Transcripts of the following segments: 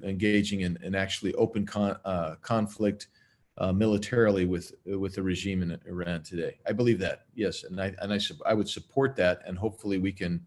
engaging in actually open conflict militarily with the regime in Iran today. I believe that, yes, and I would support that, and hopefully we can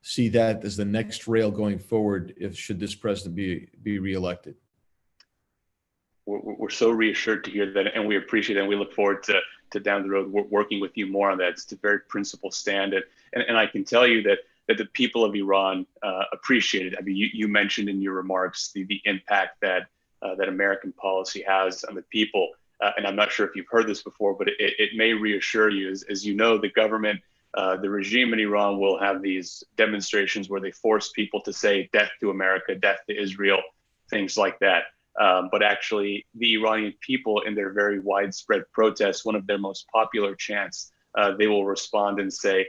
see that as the next rail going forward should this president be reelected. We're so reassured to hear that, and we appreciate it, and we look forward to down the road working with you more on that. It's a very principled stand, and I can tell you that the people of Iran appreciate it. I mean, you mentioned in your remarks the impact that American policy has on the people, and I'm not sure if you've heard this before, but it may reassure you. As you know, the government, the regime in Iran will have these demonstrations where they force people to say "Death to America," "Death to Israel," things like that. But actually, the Iranian people, in their very widespread protests, one of their most popular chants, they will respond and say,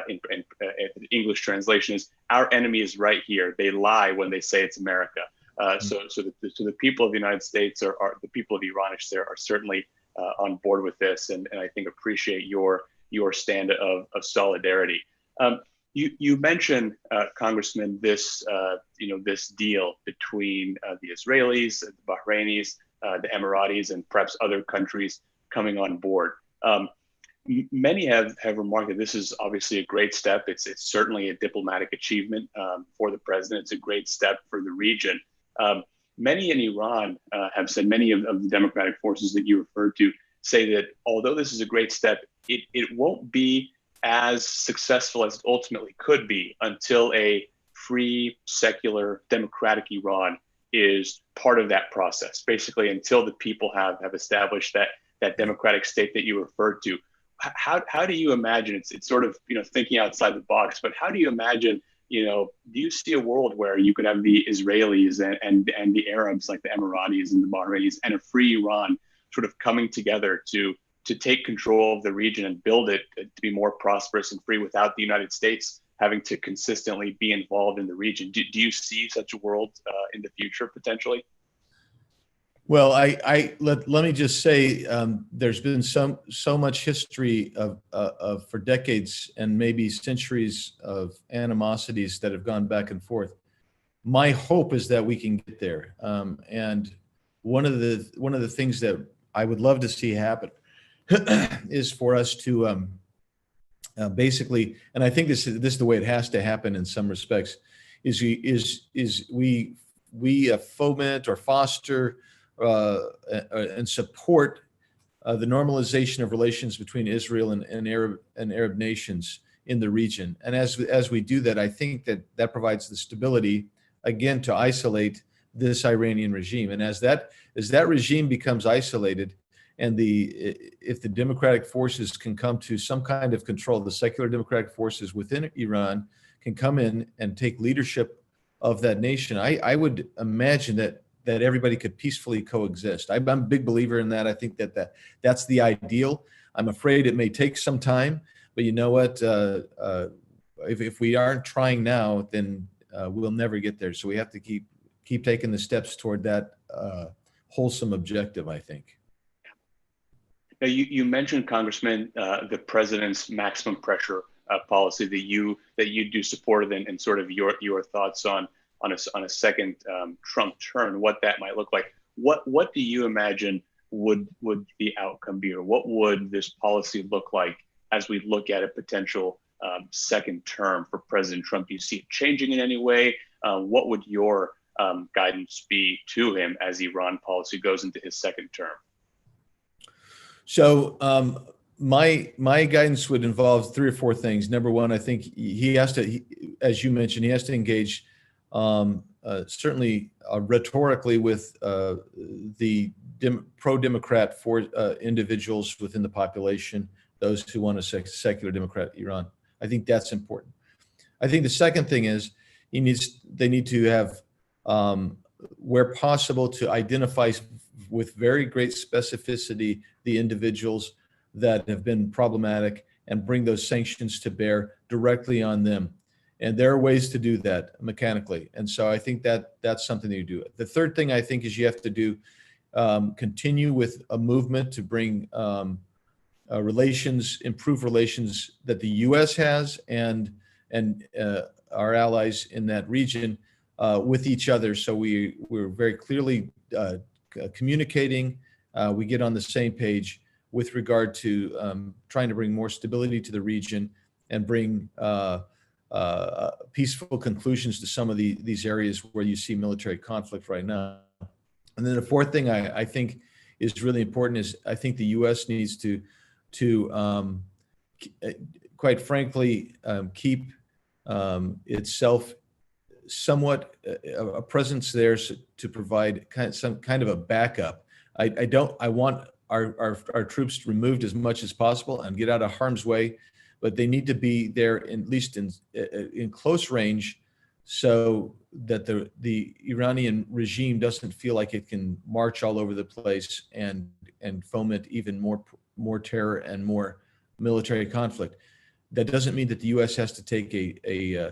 in the English translation is, "Our enemy is right here. They lie when they say it's America." So the people of the United States are the people of Iran are certainly on board with this, and I think appreciate your stand of solidarity. You mentioned, Congressman, this this deal between the Israelis, the Bahrainis, the Emiratis, and perhaps other countries coming on board. Many have remarked that this is obviously a great step. It's certainly a diplomatic achievement for the president. It's a great step for the region. Many in Iran have said, many of the democratic forces that you referred to say that although this is a great step, it won't be as successful as it ultimately could be until a free, secular, democratic Iran is part of that process. Basically, until the people have established that democratic state that you referred to. How do you imagine, it's sort of, thinking outside the box, but how do you imagine, do you see a world where you could have the Israelis and the Arabs, like the Emiratis and the Bahrainis, and a free Iran sort of coming together to take control of the region and build it to be more prosperous and free without the United States having to consistently be involved in the region? Do you see such a world in the future potentially? Well, let me just say, there's been so much history of for decades and maybe centuries of animosities that have gone back and forth. My hope is that we can get there, and one of the things that I would love to see happen is for us to basically, and I think this is the way it has to happen in some respects, is we foment or foster and support the normalization of relations between Israel and Arab nations in the region. And as we do that, I think that provides the stability, again, to isolate this Iranian regime. And as that regime becomes isolated, and if the democratic forces can come to some kind of control, the secular democratic forces within Iran can come in and take leadership of that nation, I would imagine that everybody could peacefully coexist. I'm a big believer in that. I think that's the ideal. I'm afraid it may take some time, but you know what? If we aren't trying now, then we'll never get there. So we have to keep taking the steps toward that wholesome objective, I think. Now, you mentioned, Congressman, the president's maximum pressure policy that you do support, and sort of your thoughts on a second Trump turn, what that might look like. What do you imagine would the outcome be, or what would this policy look like as we look at a potential second term for President Trump? Do you see it changing in any way? What would your guidance be to him as Iran policy goes into his second term? So my guidance would involve 3 or 4 things. Number one, I think he has to, as you mentioned, he has to engage certainly rhetorically with the pro-democrat individuals within the population, those who want a secular democrat Iran. I think that's important. I think the second thing is they need to have, where possible, to identify with very great specificity the individuals that have been problematic and bring those sanctions to bear directly on them. And there are ways to do that mechanically. And so I think that's something that you do. The third thing I think is you have to do, continue with a movement to bring improve relations that the U.S. has and our allies in that region with each other. So we're very clearly communicating. We get on the same page with regard to trying to bring more stability to the region and bring peaceful conclusions to some of these areas where you see military conflict right now. And then the fourth thing I think is really important is I think the U.S. needs to quite frankly, keep itself somewhat a presence there to provide some kind of a backup. I want our troops removed as much as possible and get out of harm's way, but they need to be there at least in close range, so that the Iranian regime doesn't feel like it can march all over the place and foment even more terror and more military conflict. That doesn't mean that the U.S. has to take a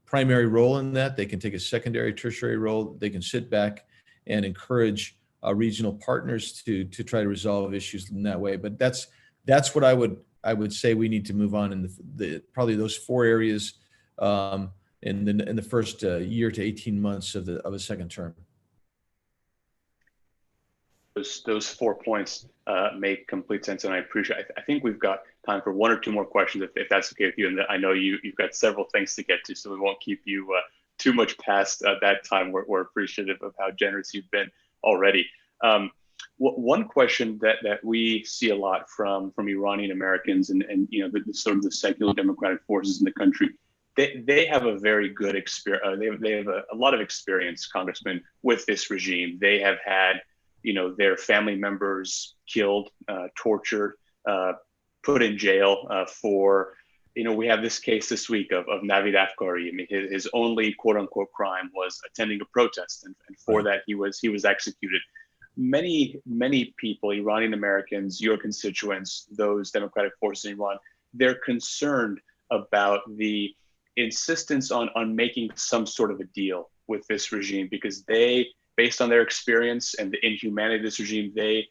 primary role in that. They can take a secondary, tertiary role. They can sit back and encourage regional partners to try to resolve issues in that way. But that's what I would say we need to move on in probably those four areas in the first year to 18 months of a second term. Those 4 points make complete sense, and I appreciate it. I think we've got time for one or two more questions, if that's okay with you. And I know you've got several things to get to, so we won't keep you too much past that time. We're appreciative of how generous you've been already. One question that we see a lot from Iranian Americans and the sort of the secular democratic forces in the country, they have a very good experience. They have a lot of experience, Congressman, with this regime. They have had their family members killed, tortured, put in jail for, we have this case this week of Navid Afkari. I mean, his only quote unquote crime was attending a protest. And for that, he was executed. Many people, Iranian Americans, your constituents, those democratic forces in Iran, they're concerned about the insistence on making some sort of a deal with this regime, because based on their experience and the inhumanity of this regime, they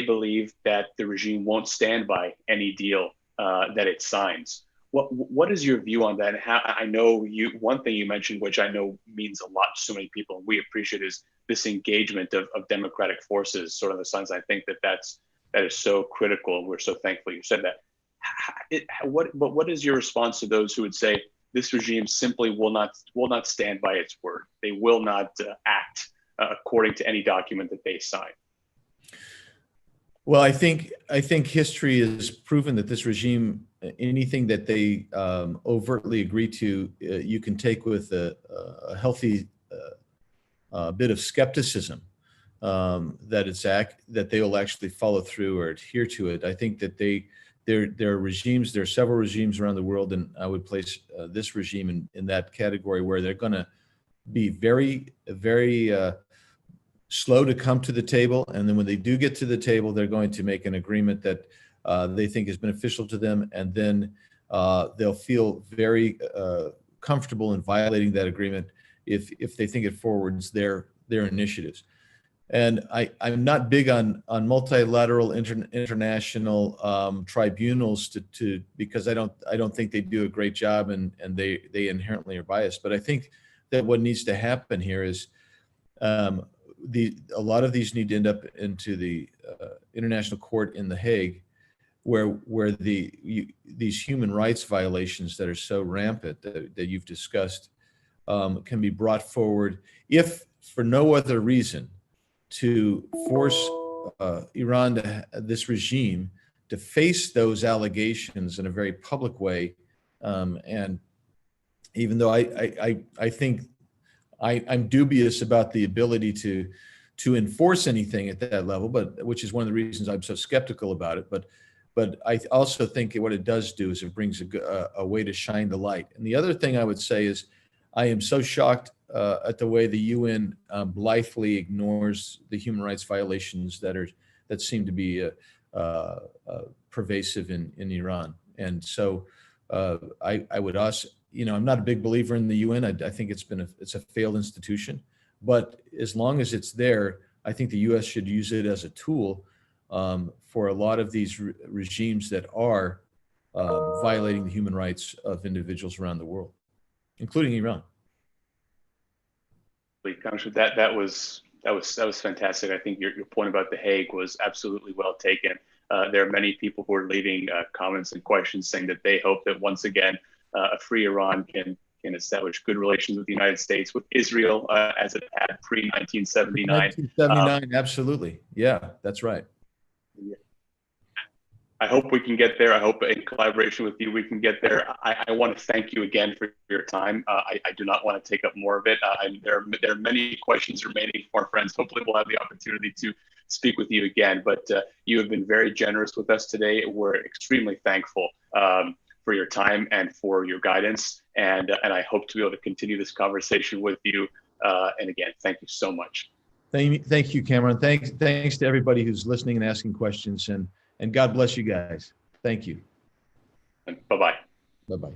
believe that the regime won't stand by any deal that it signs. What is your view on that? And how, I know one thing you mentioned, which I know means a lot to so many people, and we appreciate, is this engagement of democratic forces, sort of the signs. I think that is so critical, and we're so thankful you said that. What is your response to those who would say this regime simply will not stand by its word? They will not act according to any document that they sign. Well, I think history has proven that this regime, anything that they overtly agree to, you can take with a healthy bit of skepticism that they will actually follow through or adhere to it. I think that there are several regimes around the world, and I would place this regime in that category, where they're going to be very, very slow to come to the table, and then when they do get to the table, they're going to make an agreement that they think is beneficial to them, and then they'll feel very comfortable in violating that agreement if they think it forwards their initiatives. And I'm not big on multilateral international tribunals because I don't think they do a great job, and they inherently are biased. But I think that what needs to happen here is a lot of these need to end up into the International Court in The Hague, where these human rights violations that are so rampant that you've discussed can be brought forward, if for no other reason, to force Iran, this regime, to face those allegations in a very public way. And even though I think I'm dubious about the ability to enforce anything at that level, which is one of the reasons I'm so skeptical about it. But I also think what it does do is it brings a way to shine the light. And the other thing I would say is, I am so shocked at the way the UN blithely ignores the human rights violations that seem to be pervasive in Iran. And so I would also, I'm not a big believer in the UN. I think it's a failed institution. But as long as it's there, I think the U.S. should use it as a tool for a lot of these regimes that are violating the human rights of individuals around the world, including Iran. Congressman, that was fantastic. I think your point about The Hague was absolutely well taken. There are many people who are leaving comments and questions saying that they hope that once again a free Iran can establish good relations with the United States, with Israel as it had pre-1979. 1979, absolutely. Yeah, that's right. I hope we can get there. I hope in collaboration with you, we can get there. I want to thank you again for your time. I do not want to take up more of it. There are many questions remaining for our friends. Hopefully we'll have the opportunity to speak with you again, but you have been very generous with us today. We're extremely thankful for your time and for your guidance. And I hope to be able to continue this conversation with you. And again, thank you so much. Thank you, Cameron. Thanks to everybody who's listening and asking questions, and God bless you guys. Thank you. And bye-bye. Bye-bye.